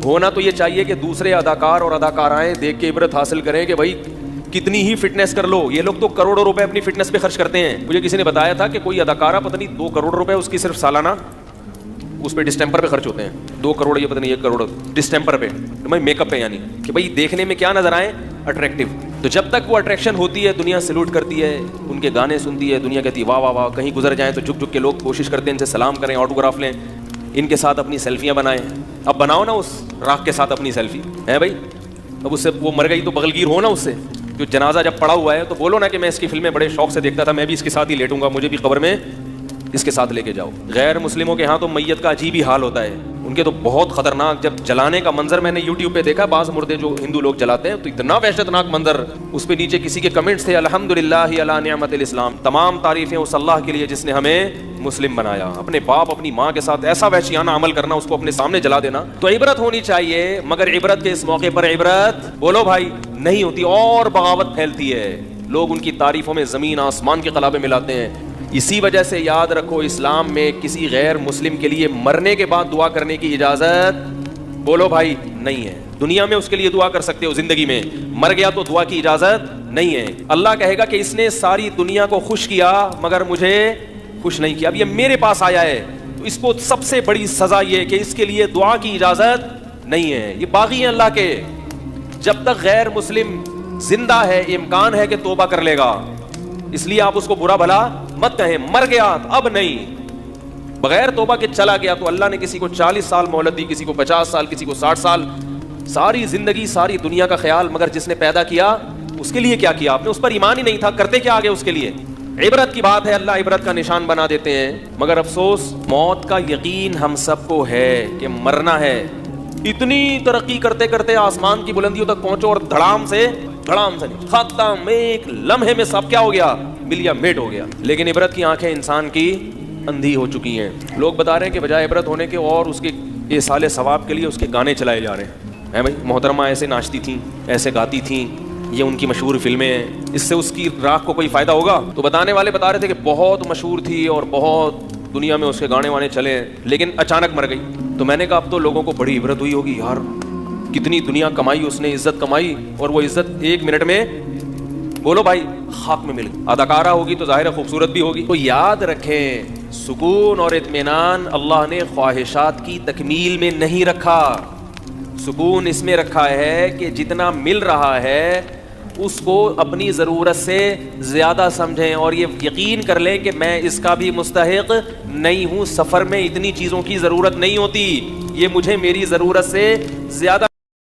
ہونا تو یہ چاہیے کہ دوسرے اداکار اور اداکارائیں دیکھ کے عبرت حاصل کریں کہ بھائی کتنی ہی فٹنس کر لو. یہ لوگ تو کروڑوں روپے اپنی فٹنس پہ خرچ کرتے ہیں. مجھے کسی نے بتایا تھا کہ کوئی اداکارہ پتہ نہیں 2 کروڑ روپے اس کی صرف سالانہ اس پہ ڈسٹمپر پہ خرچ ہوتے ہیں. 2 کروڑ یا پتہ نہیں 1 کروڑ ڈسٹمپر پہ, میک اپ پہ, یعنی کہ بھائی دیکھنے میں کیا نظر آئے, اٹریکٹیو. تو جب تک وہ اٹریکشن ہوتی ہے دنیا سلوٹ کرتی ہے, ان کے گانے سنتی ہے, دنیا کہتی ہے واہ واہ واہ. کہیں گزر جائیں تو جھک جھک کے لوگ کوشش کرتے ہیں ان سے سلام کریں, آٹوگراف لیں, ان کے ساتھ اپنی سیلفیاں بنائیں. اب بناؤ نا اس راکھ کے ساتھ اپنی سیلفی ہے بھائی. اب اس سے وہ مر گئی تو بغلگیر ہو نا اس سے. جو جنازہ جب پڑا ہوا ہے تو بولو نا کہ میں اس کی فلمیں بڑے شوق سے دیکھتا تھا, میں بھی اس کے ساتھ ہی لیٹوں گا, مجھے بھی قبر میں اس کے ساتھ لے کے جاؤ. غیر مسلموں کے ہاں تو میت کا عجیب ہی حال ہوتا ہے. ان کے تو بہت خطرناک, جب جلانے کا منظر میں نے یوٹیوب پہ دیکھا, بعض مردے جو ہندو لوگ جلاتے ہیں تو اتنا وحشتناک منظر. اس پہ نیچے کسی کے کمنٹس تھے الحمدللہ علی نعمت الاسلام, تمام تعریفیں اس اللہ کے لیے جس نے ہمیں مسلم بنایا. اپنے باپ اپنی ماں کے ساتھ ایسا وحشیانہ عمل کرنا, اس کو اپنے سامنے جلا دینا. تو عبرت ہونی چاہیے, مگر عبرت کے اس موقع پر عبرت بولو بھائی نہیں ہوتی, اور بغاوت پھیلتی ہے. لوگ ان کی تعریفوں میں زمین آسمان کے قلابے ملاتے ہیں. اسی وجہ سے یاد رکھو, اسلام میں کسی غیر مسلم کے لیے مرنے کے بعد دعا کرنے کی اجازت بولو بھائی نہیں ہے. دنیا میں اس کے لیے دعا کر سکتے ہو, زندگی میں مر گیا تو دعا کی اجازت نہیں ہے. اللہ کہے گا کہ اس نے ساری دنیا کو خوش کیا مگر مجھے خوش نہیں کیا. اب یہ میرے پاس آیا ہے تو اس کو سب سے بڑی سزا یہ کہ اس کے لیے دعا کی اجازت نہیں ہے. یہ باغی ہیں اللہ کے. جب تک غیر مسلم زندہ ہے امکان ہے کہ توبہ کر لے گا, اس لیے آپ اس کو برا بھلا مت کہیں. مر گیا اب نہیں, بغیر توبہ کے چلا گیا تو اللہ نے کسی کو 40 سال مہلت دی, کسی کو 50 سال, کسی کو 60 سال. ساری زندگی ساری دنیا کا خیال, مگر جس نے پیدا کیا اس کے لیے کیا کیا آپ نے؟ اس پر ایمان ہی نہیں تھا, کرتے کیا آگے اس کے لیے. عبرت کی بات ہے, اللہ عبرت کا نشان بنا دیتے ہیں. مگر افسوس موت کا یقین ہم سب کو ہے کہ مرنا ہے. اتنی ترقی کرتے کرتے آسمان کی بلندیوں تک پہنچو اور دھڑام سے نہیں, ختم, ایک لمحے میں سب کیا ہو گیا, ملیا میٹ ہو گیا. لیکن عبرت کی آنکھیں انسان کی اندھی ہو چکی ہیں. لوگ بتا رہے ہیں کہ بجائے عبرت ہونے کے اور اس کے ایصال ثواب کے لیے اس کے گانے چلائے جا رہے ہیں. بھائی محترمہ ایسے ناچتی تھیں, ایسے گاتی تھیں, یہ ان کی مشہور فلمیں ہیں, اس سے اس کی راکھ کو کوئی فائدہ ہوگا؟ تو بتانے والے بتا رہے تھے کہ بہت مشہور تھی اور بہت دنیا میں اس کے گانے وانے چلے, لیکن اچانک مر گئی. تو میں نے کہا اب تو لوگوں کو بڑی عبرت ہوئی ہوگی, یار کتنی دنیا کمائی اس نے, عزت کمائی, اور وہ عزت 1 منٹ میں بولو بھائی خاک میں مل گئی. اداکارہ ہوگی تو ظاہر ہے خوبصورت بھی ہوگی. تو یاد رکھیں سکون اور اطمینان اللہ نے خواہشات کی تکمیل میں نہیں رکھا. سکون اس میں رکھا ہے کہ جتنا مل رہا ہے اس کو اپنی ضرورت سے زیادہ سمجھیں, اور یہ یقین کر لیں کہ میں اس کا بھی مستحق نہیں ہوں. سفر میں اتنی چیزوں کی ضرورت نہیں ہوتی, یہ مجھے میری ضرورت سے زیادہ